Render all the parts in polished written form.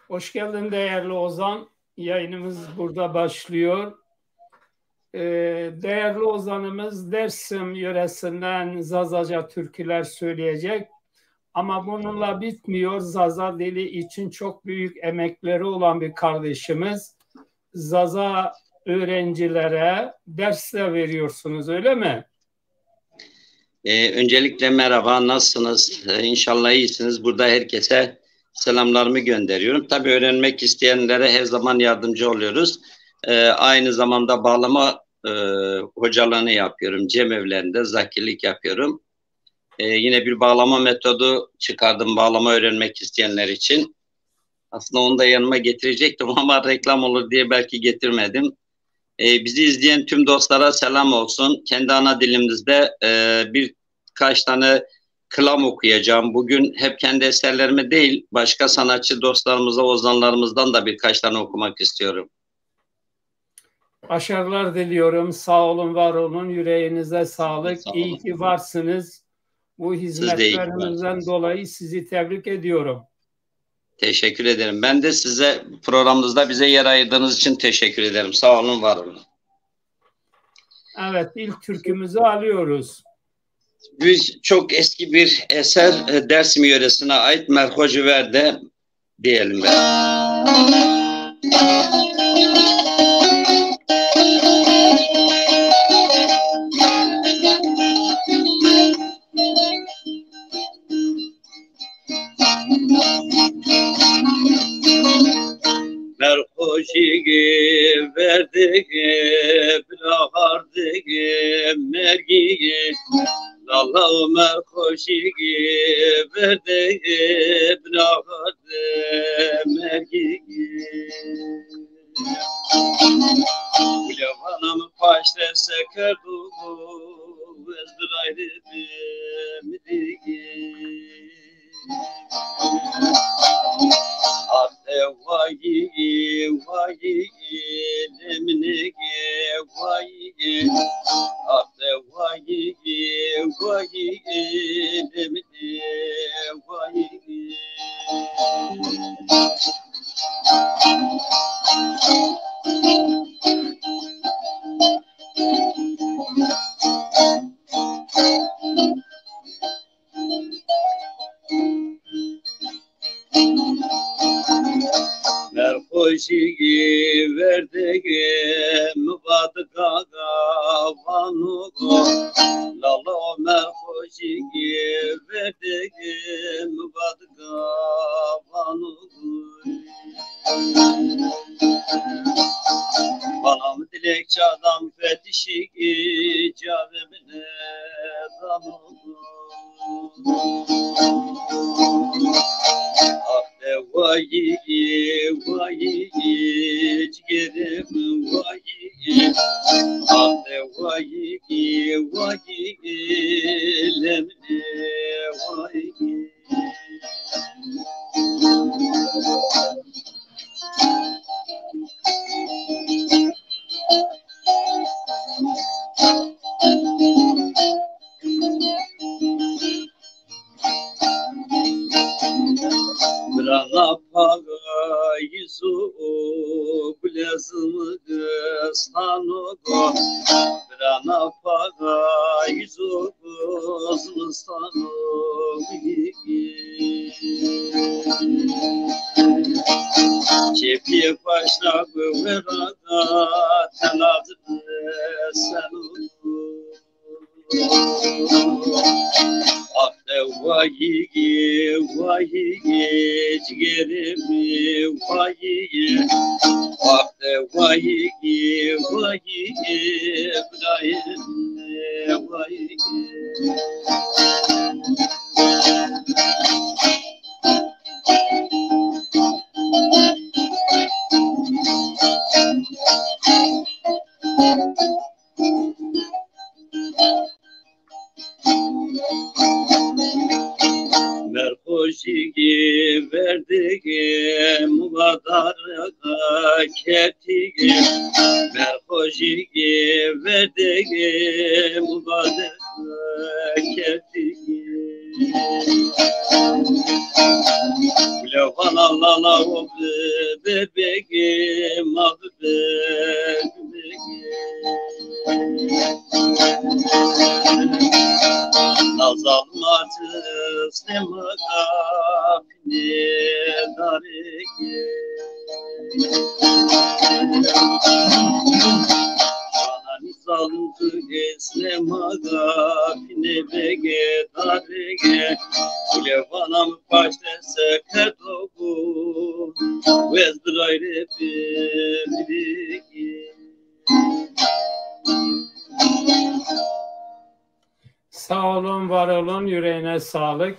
Hoş geldin değerli Ozan. Yayınımız burada başlıyor. Değerli Ozanımız Dersim yöresinden Zazaca türküler söyleyecek. Ama bununla bitmiyor. Zaza dili için çok büyük emekleri olan bir kardeşimiz. Zaza öğrencilere ders de veriyorsunuz, öyle mi? Öncelikle merhaba, nasılsınız? İnşallah iyisiniz. Burada herkese selamlarımı gönderiyorum. Tabii öğrenmek isteyenlere her zaman yardımcı oluyoruz. Aynı zamanda bağlama hocalığını yapıyorum. Cemevlerinde zakirlik yapıyorum. Yine bir bağlama metodu çıkardım bağlama öğrenmek isteyenler için. Aslında onu da yanıma getirecektim ama reklam olur diye belki getirmedim. Bizi izleyen tüm dostlara selam olsun. Kendi ana dilimizde birkaç tane kılam okuyacağım. Bugün hep kendi eserlerimi değil, başka sanatçı dostlarımıza, ozanlarımızdan da birkaç tane okumak istiyorum. Başarılar diliyorum. Sağ olun, var olun. Yüreğinize sağlık. Sağ olun. İyi ki varsınız. Bu hizmetlerinizden dolayı sizi tebrik ediyorum. Teşekkür ederim. Ben de size programınızda bize yer ayırdığınız için teşekkür ederim. Sağ olun, var olun. Evet, ilk türkümüzü alıyoruz. Biz çok eski bir eser, Dersim yöresine ait Merhoci Verde diyelim ben. Merhoşigi verdi bırakardı mergi Lalla merhoşigi verdi bırakardı mergi Ulevanam paşte sekerdu ezdiraydı bimdigi Ate vayi vayi lemnege vayi Ate vayi vayi lemne vayi Merhoşigi verdigim vadıka vanugo Lala merhoşigi verdigim vadıka vanugo Banam dilekçe adam fetişigi cavemine vanugo Vayi vayi ciğerim vayi Ahde vayi vayi lemne vayi Brana pagaizu blazımı stanugo Brana pagaizu stanugo Çepiye başla gıveraga tenazı senugo Ahde vayi vayi ciğerim vayi Ahde vayi vayi Ibrahim vayi Merhoşigi verdigim vadarga ketigi Merhoşigi verdigim vadarga ketigi Ule bana lala o bebeğim abi bebeğim nazalmacız ne magafine darege bana nizaldı esne magafine bege darege ule bana mı paştese kerdogu vezdrayre bebeğim. Sağ olun, var olun, yüreğine sağlık.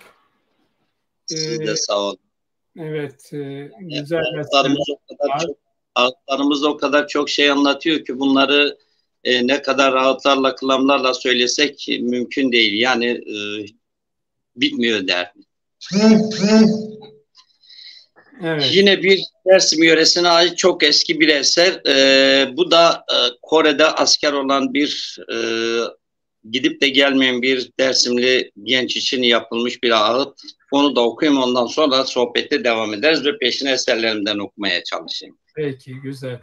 Siz de sağ olun. Evet, güzel ağıtlarımız o kadar çok şey anlatıyor ki bunları ne kadar ağıtlarla, kılamlarla söylesek mümkün değil. Yani bitmiyor derdi. Evet. Yine bir Dersim yöresine ait çok eski bir eser. Bu da Kore'de asker olan bir gidip de gelmeyen bir Dersimli genç için yapılmış bir ağıt. Onu da okuyayım, ondan sonra sohbette devam ederiz ve peşine eserlerimden okumaya çalışayım. Peki, güzel.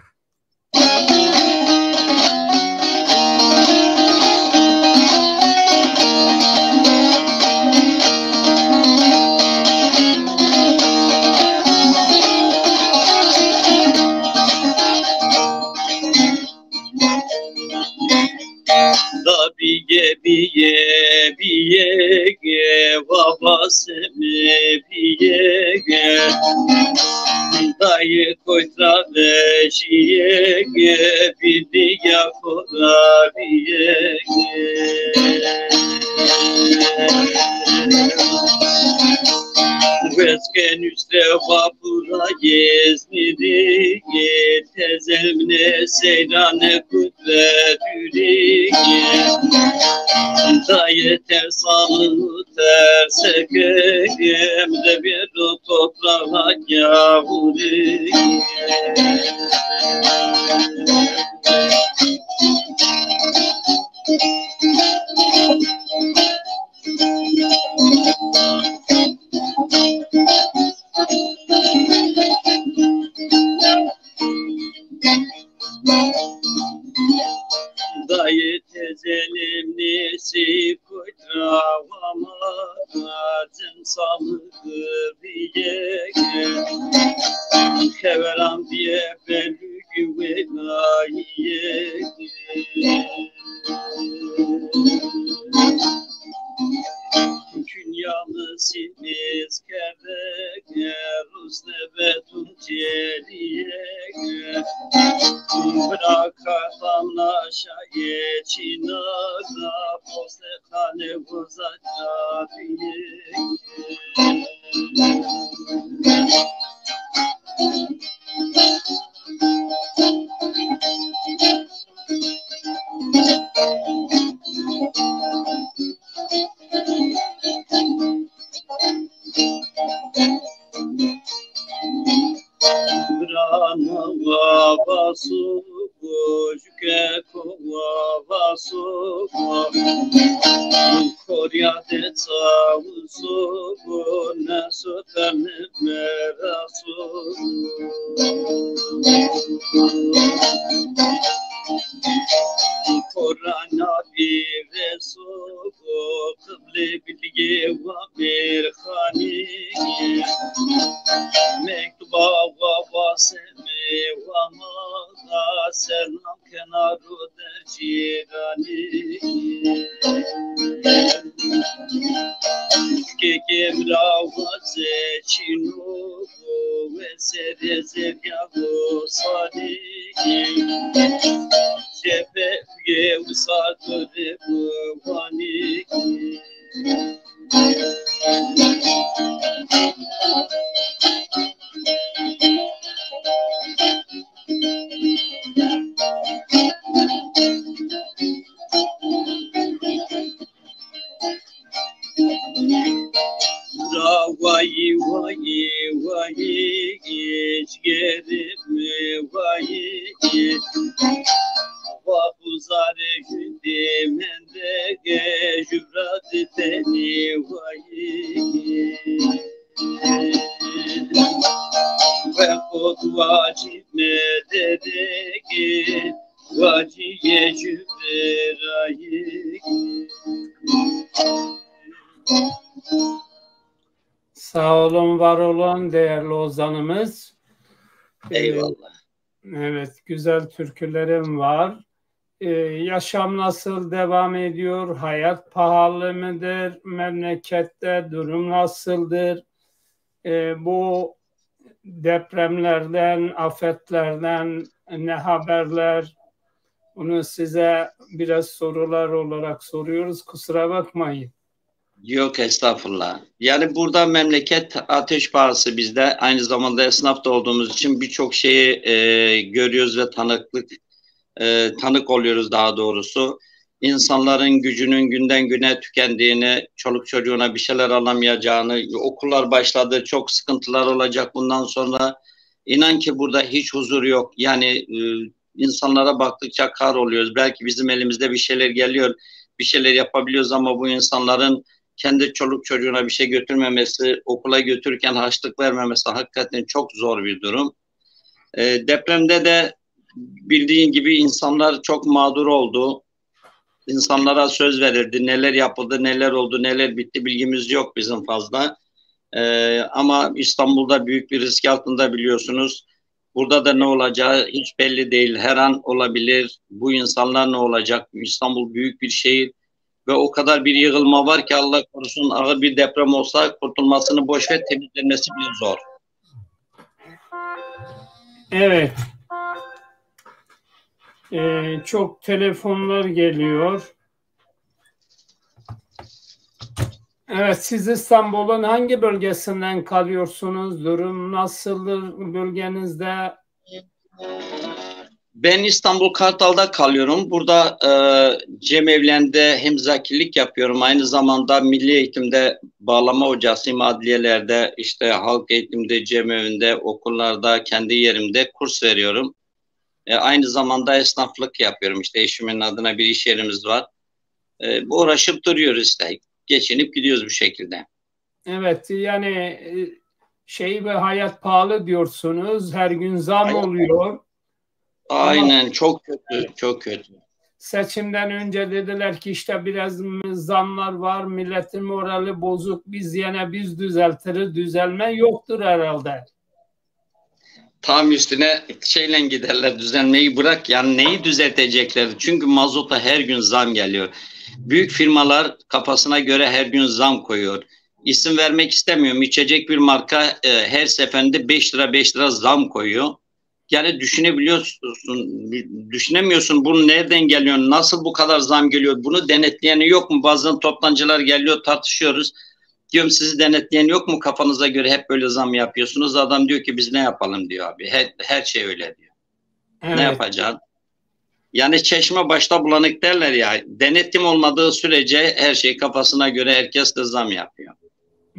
Da biye ge babası biye ge dayı koytra beşiye ge bir yakora biye ge Vesken üstte vapura geznidi tezemne seyrane kudret yürüge dayı tersanı tersekegem de bir toprağa yavruge dayı tezelim nesi kudravama acın salıkı biye keveram diye belü güvenayiye Künyalı simiz kerdege Rusne betun celiye Bırakartamla şaye çinaga Poste kane vurzaca biye Brana vasu juke kova vasu Korea de tsavusu nasu tane merasu Korana biresu kıble bilge ve merhani mektuba ve seme ve maga selam kenaru dercirani kekemra ve çinu ve sereze yago sani Cepe usatı vani Vayi vayi vayi geçgerim vayi Vahuzare gündemende gecürat teni vayi o vacib mededeki vaciye cüberayik. Sağ olun, var olun değerli ozanımız. Eyvallah. Evet, güzel türkülerim var. Yaşam nasıl devam ediyor? Hayat pahalı mıdır? Memlekette durum nasıldır? Bu depremlerden, afetlerden ne haberler? Bunu size biraz sorular olarak soruyoruz. Kusura bakmayın. Yok estağfurullah. Yani burada memleket ateş pahası bizde. Aynı zamanda esnaf da olduğumuz için birçok şeyi görüyoruz ve tanık oluyoruz daha doğrusu. İnsanların gücünün günden güne tükendiğini, çoluk çocuğuna bir şeyler alamayacağını, okullar başladı, çok sıkıntılar olacak bundan sonra. İnan ki burada hiç huzur yok. Yani insanlara baktıkça kahroluyoruz. Belki bizim elimizde bir şeyler geliyor, bir şeyler yapabiliyoruz ama bu insanların kendi çoluk çocuğuna bir şey götürmemesi, okula götürürken harçlık vermemesi hakikaten çok zor bir durum. Depremde de bildiğin gibi insanlar çok mağdur oldu. İnsanlara söz verildi. Neler yapıldı, neler oldu, neler bitti bilgimiz yok bizim fazla. Ama İstanbul'da büyük bir risk altında biliyorsunuz. Burada da ne olacağı hiç belli değil. Her an olabilir. Bu insanlar ne olacak? İstanbul büyük bir şehir. Ve o kadar bir yığılma var ki Allah korusun ağır bir deprem olsa kurtulmasını boş ver, temizlenmesi bile zor. Evet. Çok telefonlar geliyor. Evet, siz İstanbul'un hangi bölgesinden kalıyorsunuz? Durum nasıldır bölgenizde? Ben İstanbul Kartal'da kalıyorum. Burada cemevlerinde hemzakirlik yapıyorum. Aynı zamanda milli eğitimde bağlama hocasıyım. Adliyelerde, işte halk eğitimde, cemevinde, okullarda, kendi yerimde kurs veriyorum. Aynı zamanda esnaflık yapıyorum. İşte eşimin adına bir iş yerimiz var. Uğraşıp duruyoruz işte. Geçinip gidiyoruz bu şekilde. Evet, yani ve hayat pahalı diyorsunuz. Her gün zam oluyor. Aynen, ama çok kötü, çok kötü. Seçimden önce dediler ki işte biraz zamlar var, milletin morali bozuk, biz düzeltiriz, düzelme yoktur herhalde. Tam üstüne şeyle giderler, düzenmeyi bırak, yani neyi düzeltecekler? Çünkü mazota her gün zam geliyor. Büyük firmalar kafasına göre her gün zam koyuyor. İsim vermek istemiyorum. İçecek bir marka her seferinde 5 lira zam koyuyor. Yani düşünemiyorsun bunu nereden geliyor, nasıl bu kadar zam geliyor, bunu denetleyeni yok mu? Bazen toptancılar geliyor, tartışıyoruz. Diyorum sizi denetleyen yok mu, kafanıza göre hep böyle zam yapıyorsunuz? Adam diyor ki biz ne yapalım diyor abi. Her şey öyle diyor. Evet. Ne yapacaksın? Yani çeşme başta bulanık derler ya. Denetim olmadığı sürece her şey kafasına göre herkes de zam yapıyor.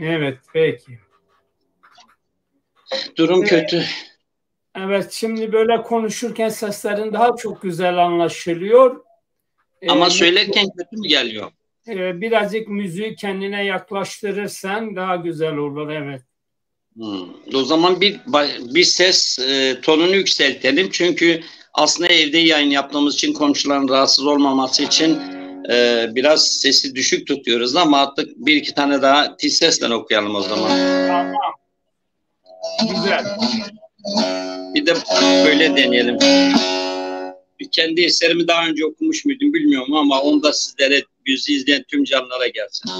Evet, peki. Durum kötü. Evet, şimdi böyle konuşurken seslerin daha çok güzel anlaşılıyor. Ama söylerken kötü mü geliyor? Birazcık müziği kendine yaklaştırırsan daha güzel olur, evet. O zaman bir ses tonunu yükseltelim. Çünkü aslında evde yayın yaptığımız için komşuların rahatsız olmaması için biraz sesi düşük tutuyoruz ama artık bir iki tane daha tiz sesle okuyalım o zaman. Tamam. Güzel. Bir de böyle deneyelim. Kendi eserimi daha önce okumuş muydum bilmiyorum ama onu da sizlere, bizi izleyen tüm canlara gelsin.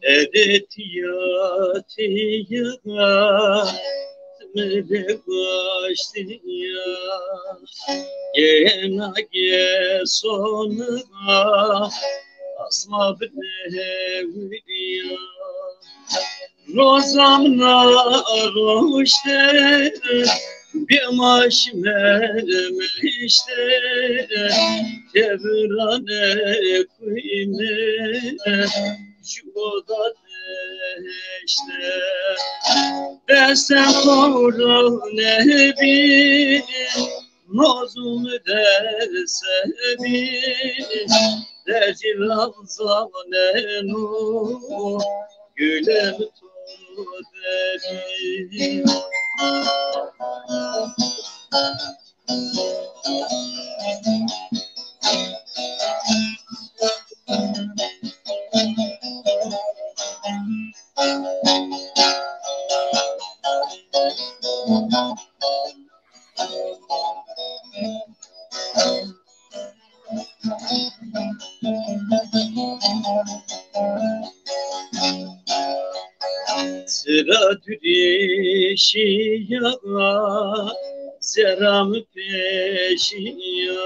Edet yatiya mele baştiya yena gesona asma bneviya rozamna roşte Yamaşmermişte Tevrane kuyme Juda deşte Desem koru nebi Nozum dersebi Dercilan zanenu Gülem tuderi Sıra dürişiya Zeram peşiya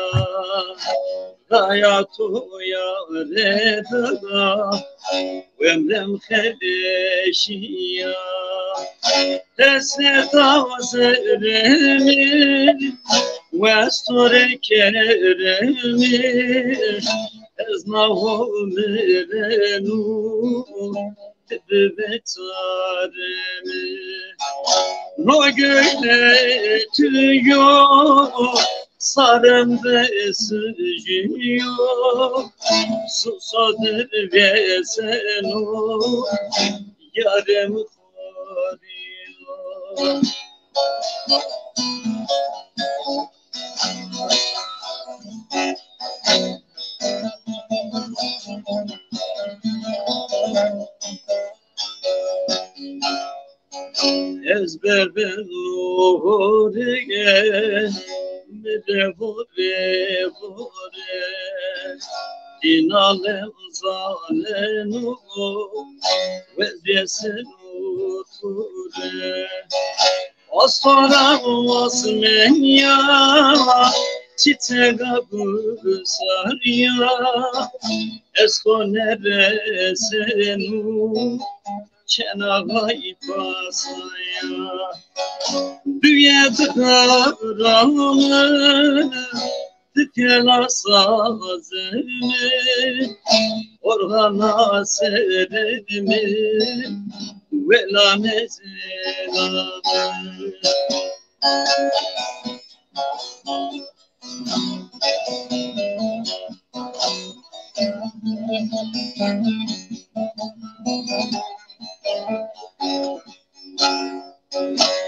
Hayatu ya reda Ömrem heleşiya Tesneta zeremi Vesture keremi Eznahu mirenu Betaremi No göğletiyor Sarımda sıcıyor Susadır ve sen o Yarım koruyor Ezber ben oraya Mere vore vore Dinalem zanenu Vezyesin uture Asfara osmenya Çiçeğe sarıya Eskonere senu Çenağa ipasaya Düyedarağımı Tükela sazımı Orhana serimi Vela mezelamı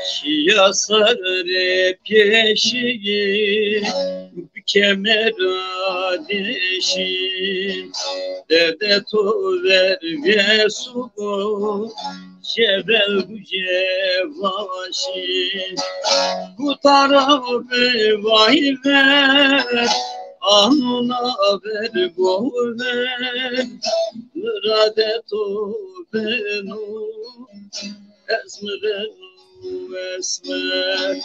Şia sarı peşi Kemer ateşi Dede to ver ve su Cebel bu cevaşi Bu tarafı vay ver Anuna ver go ver Mürade to benu Ezmürenu esmer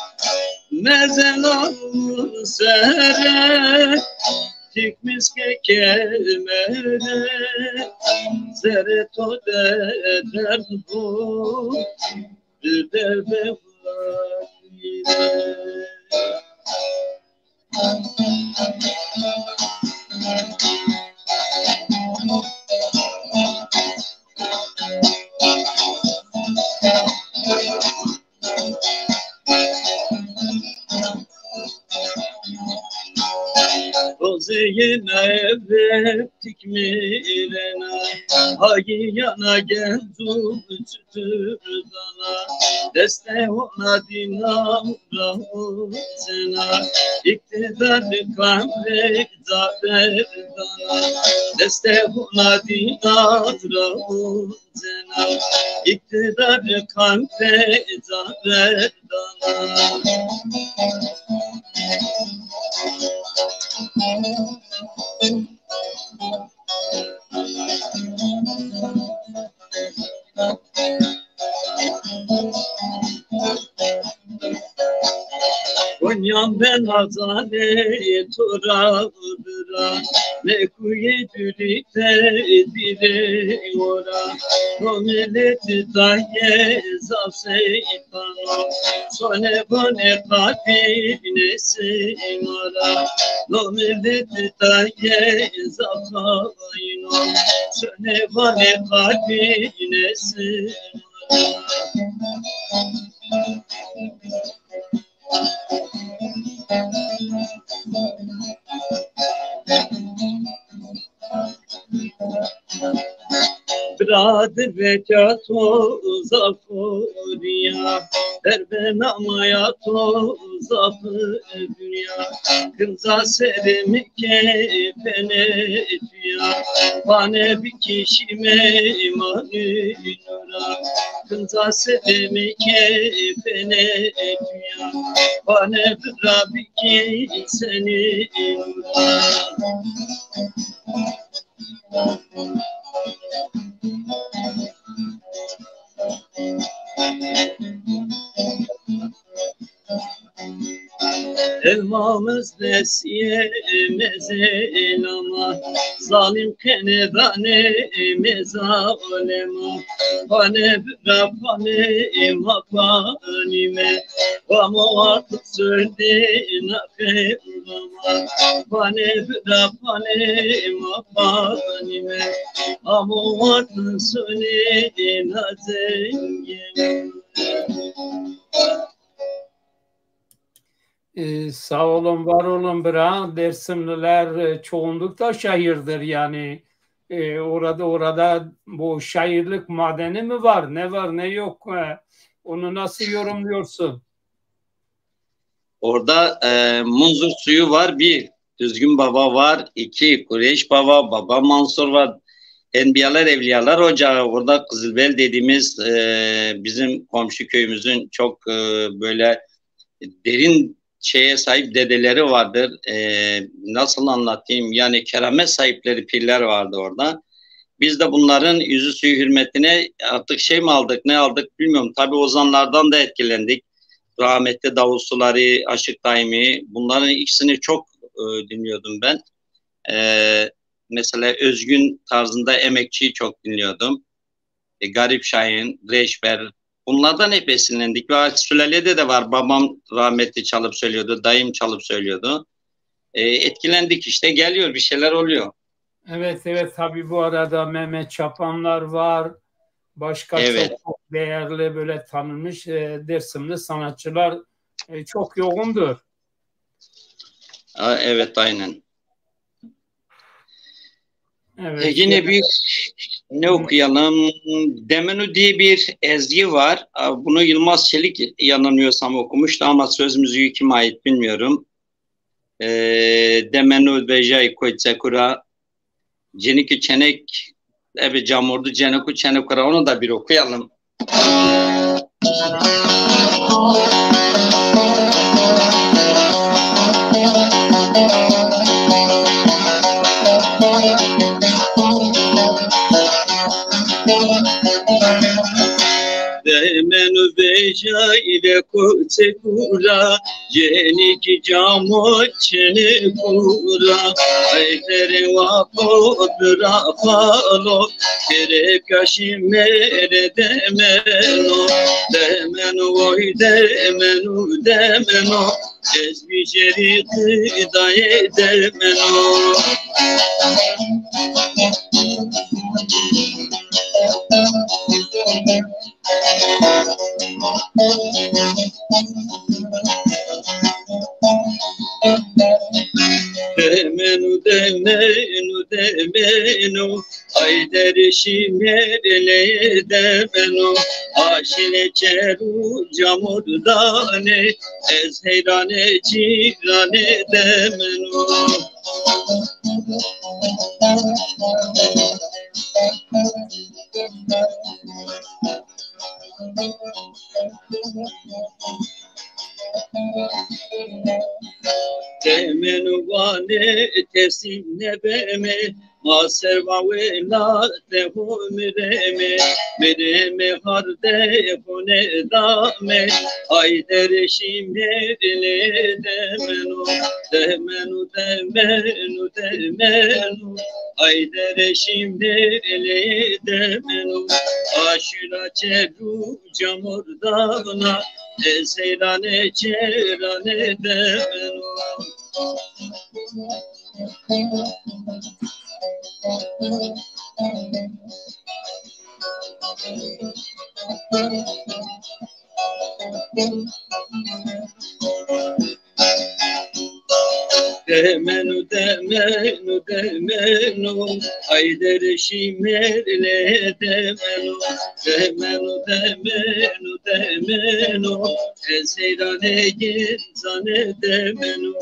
Mezelanı sere Tikmiske kemere Zere to der bu Bir derde vakide Rozeyine evrettik mirena Hagi yana genzu çıtırdana Deste ona dinamra sena İktidar kamre zaverdana Deste ona dinamra sena İktidar kamre zaverdana Konyam ben Hazane Turabıra ne kuye dürükte bire ora o milleti daye zaseytano sone bone kabine semara o milleti daye zafayno sone bone kabine semara. Brad veca to zafuriya derbenamaya to zafı dünya kınza serimi kefenetiya bane bir kişime imanına kınza serimi kefenetiya bane bir Rabbi ki seni Elmamız desiyemez elama zalim kenedane mezalema pane brafane mapanime vamoat söyledi nafema pane brafane mapanime vamoat söyledi nazengem. Sağ olun, var olun bra. Dersimliler çoğunlukta şairdir yani. Orada bu şairlik madeni mi var? Ne var ne yok? Onu nasıl yorumluyorsun? Orada Munzur suyu var bir. Düzgün Baba var. 2. Kureyş Baba. Baba Mansur var. Enbiyalar Evliyalar Ocağı. Orada Kızılbel dediğimiz bizim komşu köyümüzün çok böyle derin şeye sahip dedeleri vardır. Nasıl anlatayım? Yani keramet sahipleri pirler vardı orada. Biz de bunların yüzü suyu hürmetine artık şey mi aldık, ne aldık bilmiyorum. Tabii ozanlardan da etkilendik. Rahmetli Davul Suları, Aşık Daimi. Bunların ikisini çok dinliyordum ben. Mesela Özgün tarzında Emekçi'yi çok dinliyordum. Garip Şahin, Reşber. Bunlardan hep esinlendik. Ve sülalede de var. Babam rahmetli çalıp söylüyordu. Dayım çalıp söylüyordu. Etkilendik işte. Geliyor bir şeyler oluyor. Evet tabii bu arada Mehmet Çapanlar var. Başka çok değerli böyle tanınmış Dersimli sanatçılar çok yoğundur. Evet aynen. Evet, yine bir ne okuyalım? Demenu diye bir ezgi var. Bunu Yılmaz Çelik yanılmıyorsam okumuştu ama söz müziği kime ait bilmiyorum. Demenu vejay koytsekura Cenikü Çenek evet camurdu Cenikü Çenekura onu da bir okuyalım. Demenu beja ile kutsekura Ceniki camu çenekura Aytere vapodra falo Kere kaşimere demeno Demenu oy demenu Ezbiceri kıdaye demeno Demenu Ayder şimerle demenu Aşile çeru camurdane Ez heyrane cirane demenu demenu vane tesim nebeme ma serva ve la tehum mereme harde hone dame ayder şimerle demenu ayder şimerle demenu aşıra çeru camurdana seyrane çerane demenu. Demenu ayder şimerle demenu seyrane gizane demenu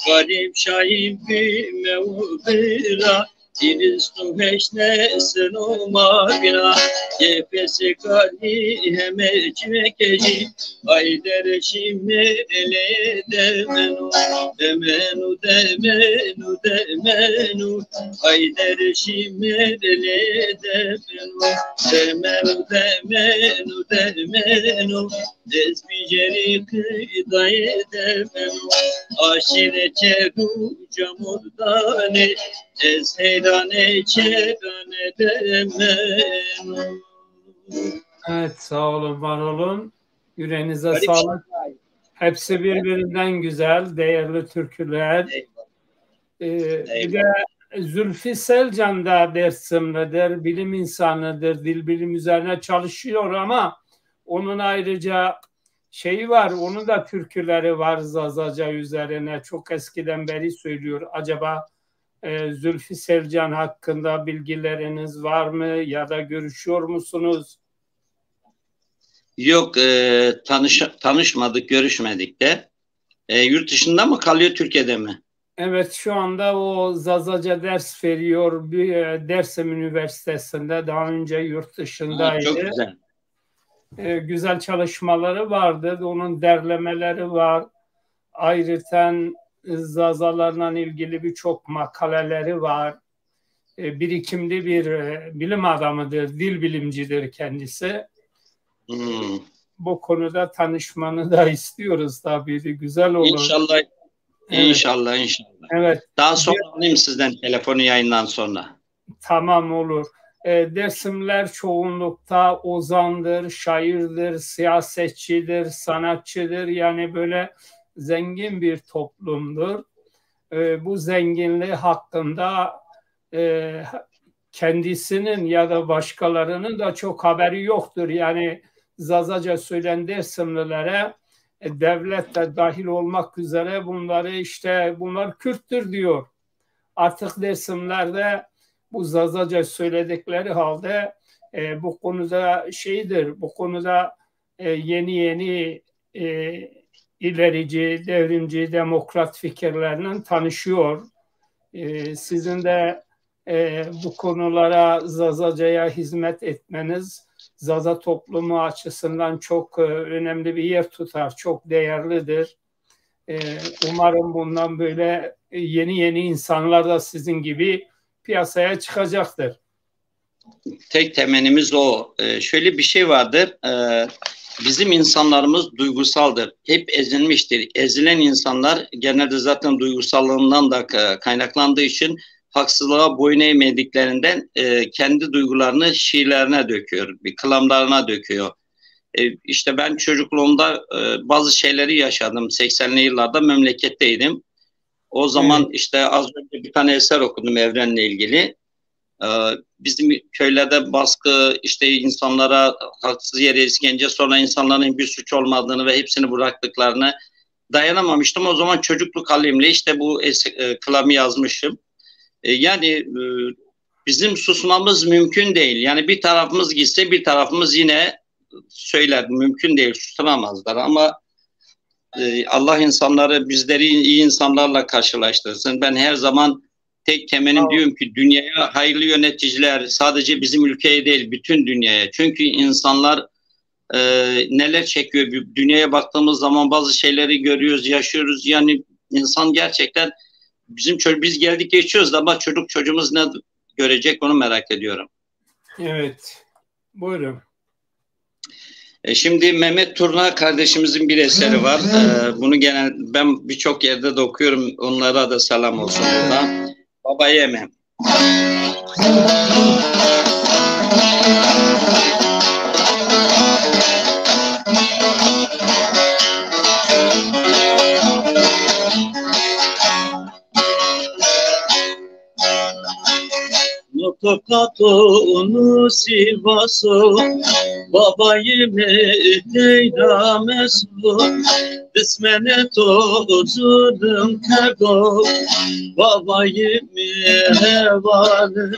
garip şahin bir mevbira Diristu heşnesin o magna Yepesi kali heme çekeci Ayder şimerle demenu Ayder şimerle demenu Desbiceri kıdayı demenu Aşire çeru camurdane Seyrane çerane demenu. Evet, sağ olun, var olun. Yüreğinize sağlık. Hepsi birbirinden güzel, değerli türküler. Bir de Zülfü Selcan da Dersimlidir, bilim insanıdır, dil bilim üzerine çalışıyor ama onun ayrıca şeyi var, onun da türküleri var Zazaca üzerine. Çok eskiden beri söylüyor. Acaba Zülfü Selcan hakkında bilgileriniz var mı ya da görüşüyor musunuz? Yok, tanışmadık, görüşmedik de. Yurt dışında mı kalıyor, Türkiye'de mi? Evet, şu anda o Zazaca ders veriyor Dersim Üniversitesi'nde. Daha önce yurt dışındaydı. Çok güzel. Güzel çalışmaları vardı. Onun derlemeleri var. Ayrıca Zazalarla ilgili birçok makaleleri var. Birikimli bir bilim adamıdır, dil bilimcidir kendisi. Bu konuda tanışmanı da istiyoruz tabii. Güzel olur. İnşallah. Evet. İnşallah. Evet. Daha sonra alayım sizden telefonu yayından sonra. Tamam, olur. Dersimler çoğunlukta ozandır, şairdir, siyasetçidir, sanatçıdır. Yani böyle zengin bir toplumdur. Bu zenginliği hakkında kendisinin ya da başkalarının da çok haberi yoktur. Yani Zazaca söyleyen Dersimlilere devlet de dahil olmak üzere bunlar Kürttür diyor. Artık Dersimlerde bu Zazaca söyledikleri halde bu konuda bu konuda yeni ilerici, devrimci, demokrat fikirlerle tanışıyor. Sizin de bu konulara Zazaca'ya hizmet etmeniz Zaza toplumu açısından çok önemli bir yer tutar, çok değerlidir. Umarım bundan böyle yeni insanlar da sizin gibi piyasaya çıkacaktır. Tek temennimiz o. Şöyle bir şey vardır. Bizim insanlarımız duygusaldır. Hep ezilmiştir. Ezilen insanlar genelde zaten duygusallığından da kaynaklandığı için haksızlığa boyun eğmediklerinden kendi duygularını şiirlerine döküyor, kılamlarına döküyor. İşte ben çocukluğumda bazı şeyleri yaşadım. 80'li yıllarda memleketteydim. O zaman işte az önce bir tane eser okudum Evren'le ilgili. Bizim köylerde baskı, işte insanlara haksız yere işkence, sonra insanların bir suç olmadığını ve hepsini bıraktıklarını dayanamamıştım. O zaman çocukluk halimle işte bu kılamı yazmışım. Yani bizim susmamız mümkün değil. Yani bir tarafımız gitse bir tarafımız yine söyler. Mümkün değil, susturamazlar ama Allah insanları, bizleri iyi insanlarla karşılaştırsın. Ben her zaman tek temennim diyorum ki dünyaya hayırlı yöneticiler, sadece bizim ülkeye değil bütün dünyaya. Çünkü insanlar neler çekiyor. Dünyaya baktığımız zaman bazı şeyleri görüyoruz, yaşıyoruz. Yani insan gerçekten biz geldik geçiyoruz ama çocuğumuz ne görecek onu merak ediyorum. Evet. Buyurun. Şimdi Mehmet Turna kardeşimizin bir eseri var. Bunu ben birçok yerde de okuyorum. Onlara da selam olsun burada. Baba Yeme. Tokat'unu Sivas'ı Baba Yemek eylemesu Dismene tozunum kerdo Baba Yemek varım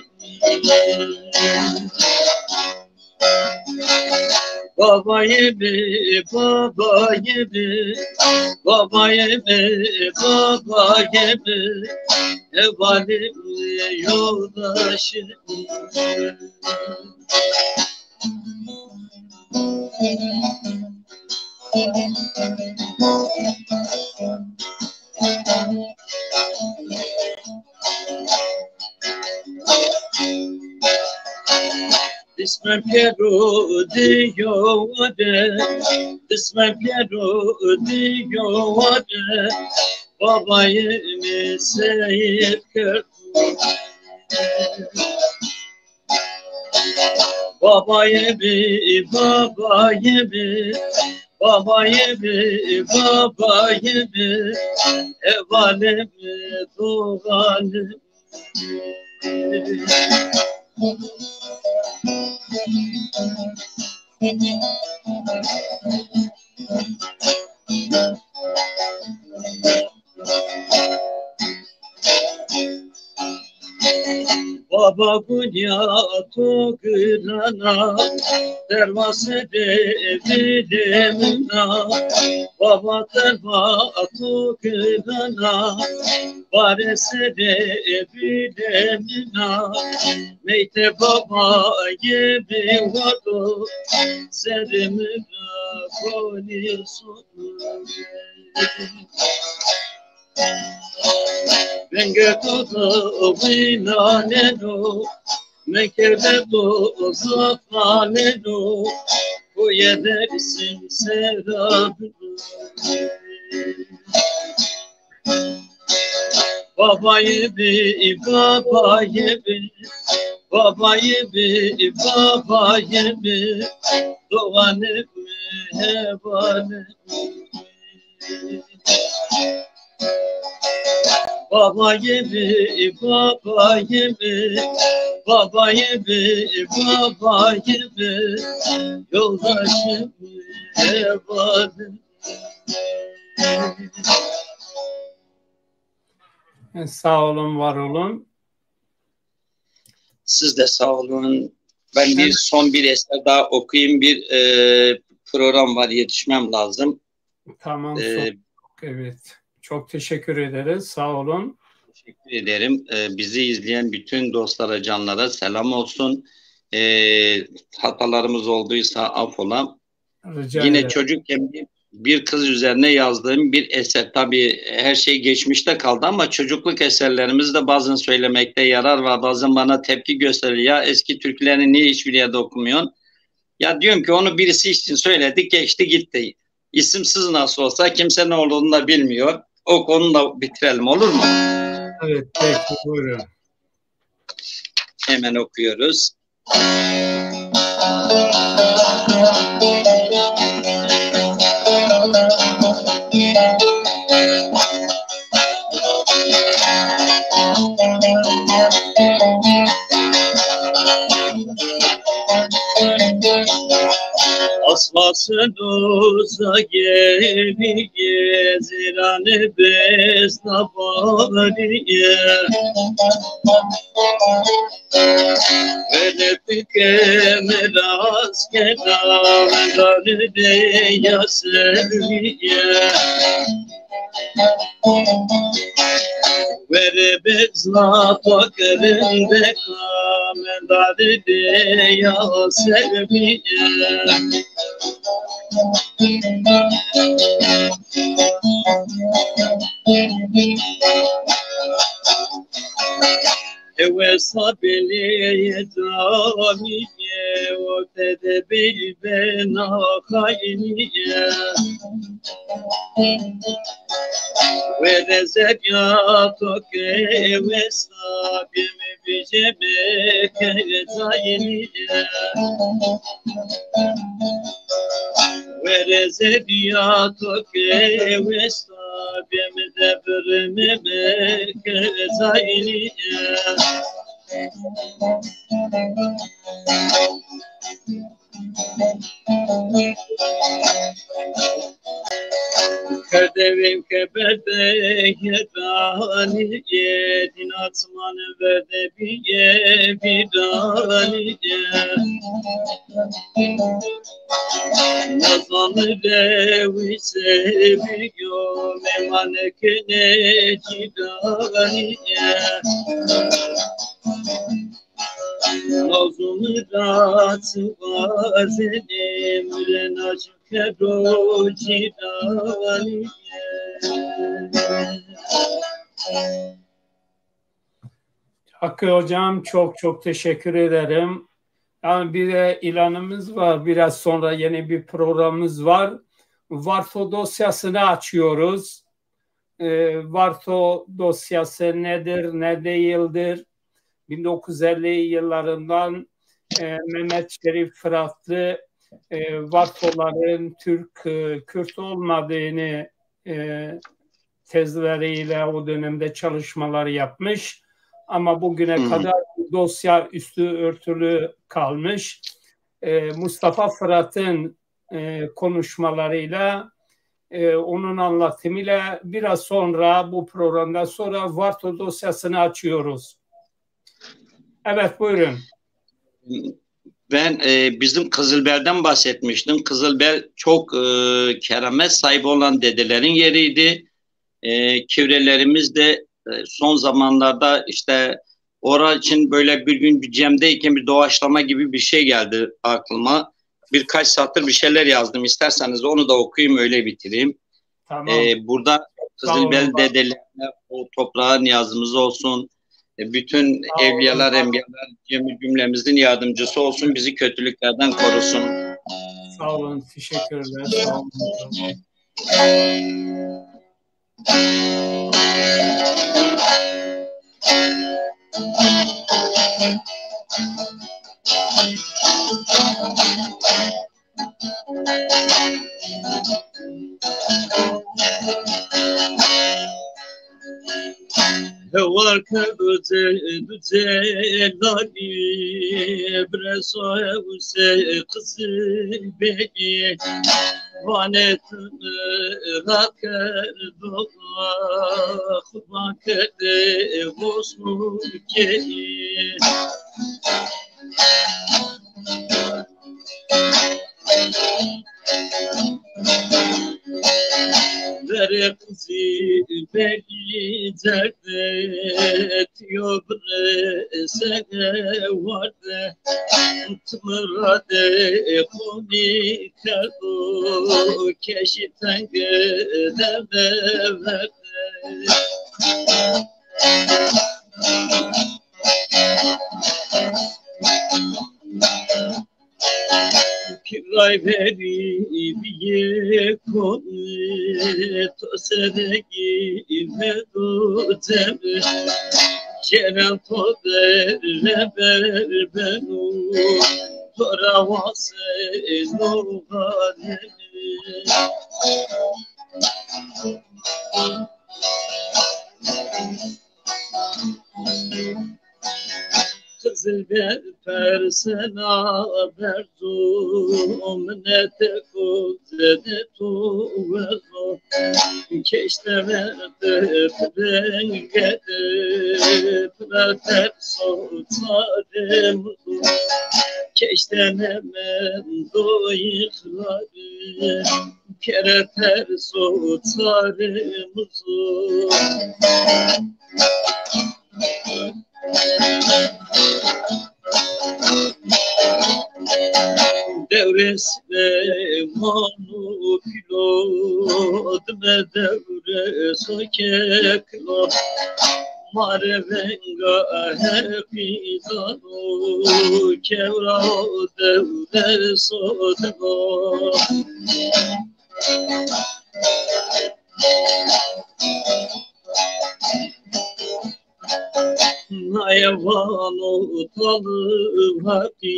Baba Yemek, Baba Yemek Baba Yemek, Baba Yemek Evalim yoldaşım Dismem Piero diyor de Dismem Piero diyor de Babayı meseyip kır Babayı bir babayı bir Babayı bir babayı bir Evalim doğalim Baba bunyato kırana Dervase devidemina Baba dervato kırana Varese devidemina Meyte baba gibi vado Zedimina koni sonu Venge todo vinaneno Mekebe to zafaneno Koye dersin serabını Babayı bir babayı bir Babayı bir babayı bir Doğanı hevanı Babayı bir babayı bir Babayı bir babayı bir Yoldaşım hevanı Sağ olun, var olun. Siz de sağ olun. Ben son bir eser daha okuyayım. Bir program var, yetişmem lazım. Tamam. Evet. Çok teşekkür ederiz. Sağ olun. Teşekkür ederim. Bizi izleyen bütün dostlara, canlara selam olsun. Hatalarımız olduysa affola. Yine çocukken bir kız üzerine yazdığım bir eser. Tabii her şey geçmişte kaldı ama çocukluk eserlerimizi de bazen söylemekte yarar var. Bazen bana tepki gösterir. Ya eski türkülerini niye hiçbir yerde okumuyorsun? Ya diyorum ki onu birisi için söyledik, geçti gitti. İsimsiz nasıl olsa kimse ne olduğunu da bilmiyor. O konuyu da bitirelim, olur mu? Evet, peki, buyurun. Hemen okuyoruz. Asmasın uza geli gezirane besna bariye Velepike meras kenarları de yaseriye Verebezna tokerinde kamedarı de yaseriye وصبلي دامية وتدبي بنا خينية ورزقياتك وصابي بجبك زينية ورزقياتك وصابي مدبر مبك زينية Kerdevim keberde yedani yedin atman verde biye vidani Nazanı devi seviyor memanekine cidani Nazımı ratı vazenim renacı kero cidani Hakkı Hocam çok teşekkür ederim. Yani bir de ilanımız var. Biraz sonra yeni bir programımız var. Varto dosyasını açıyoruz. Varto dosyası nedir, ne değildir? 1950 yıllarından Mehmet Şerif Fıratlı Vartoların Kürt olmadığını tezleriyle o dönemde çalışmalar yapmış. Ama bugüne kadar dosya üstü örtülü kalmış. Mustafa Fırat'ın konuşmalarıyla onun anlatımıyla biraz sonra bu programdan sonra Varto dosyasını açıyoruz. Evet buyurun. Ben bizim Kızılber'den bahsetmiştim. Kızılber çok keramet sahibi olan dedelerin yeriydi. Kivrelerimiz de son zamanlarda işte orası için böyle bir gün bir cemdeyken bir doğaçlama gibi bir şey geldi aklıma. Birkaç satır bir şeyler yazdım. İsterseniz onu da okuyayım öyle bitireyim. Tamam. Burada Kızılber dedelerine o toprağın yazımız olsun. Bütün evliyalar, enbiyalar cümlemizin yardımcısı olsun. Bizi kötülüklerden korusun. Sağ olun. Teşekkürler. Sağ olun. Var kızelani bresoyevse kızılbeki vanetini raker doğa vakede bosnu ki Dere kızı beni derdet yobre sene vardı Tmırade koni kerdu keşitten gideme verdi Kiray veri biye koni to seregi medu teme Ceren to ber benu toravase no gademi Kızılber persena berdum ne tekut ne tuvezo Keşte verdi prengede prater sotarım Keşte nemen doyıkları kereter sotarım Devresine manu pilot me devre sokeklo Marvenga hepidanu kevra devler sodno Nayvano talı haki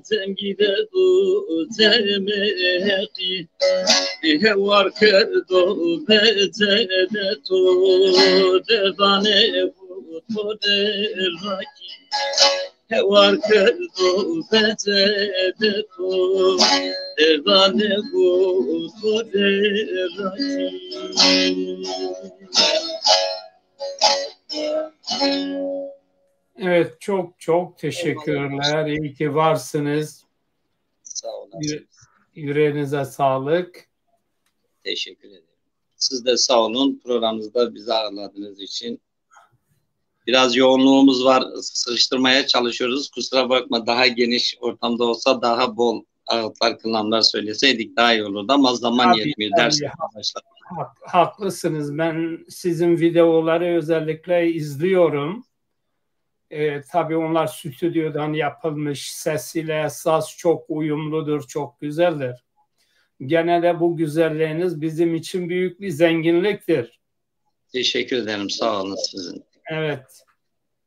Zemgide du zemeki Hevar kerdo bezede tu Devane bu deraki Hevar kerdo bezede tu Devane bu deraki Evet, çok çok teşekkürler. İyi ki varsınız. Sağ olun. Yüreğinize sağlık. Teşekkür ederim. Siz de sağ olun. Programımızda bizi ağırladığınız için. Biraz yoğunluğumuz var. Sıkıştırmaya çalışıyoruz. Kusura bakma, daha geniş ortamda olsa daha bol ağıtlar, kılamlar söyleseydik daha iyi olurdu ama zaman yetmiyor. Ders başladı. Haklısınız. Ben sizin videoları özellikle izliyorum. Tabii onlar stüdyodan yapılmış, sesiyle saz çok uyumludur, çok güzeldir. Gene de bu güzelliğiniz bizim için büyük bir zenginliktir. Teşekkür ederim, sağ olun sizin. Evet.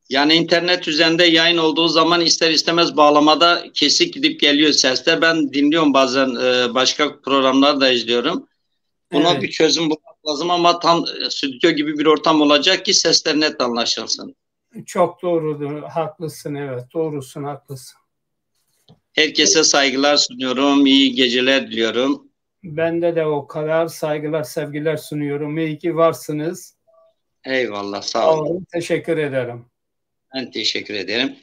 Yani internet üzerinde yayın olduğu zaman ister istemez bağlamada kesik gidip geliyor sesler. Ben dinliyorum bazen, başka programlar da izliyorum. Buna Evet. bir çözüm bulmak lazım ama tam stüdyo gibi bir ortam olacak ki sesler net anlaşılsın. Çok doğrudur, haklısın, evet, doğrusun, haklısın. Herkese saygılar sunuyorum, iyi geceler diliyorum. Bende de o kadar saygılar, sevgiler sunuyorum. İyi ki varsınız. Eyvallah, sağ olun. Teşekkür ederim. Ben teşekkür ederim.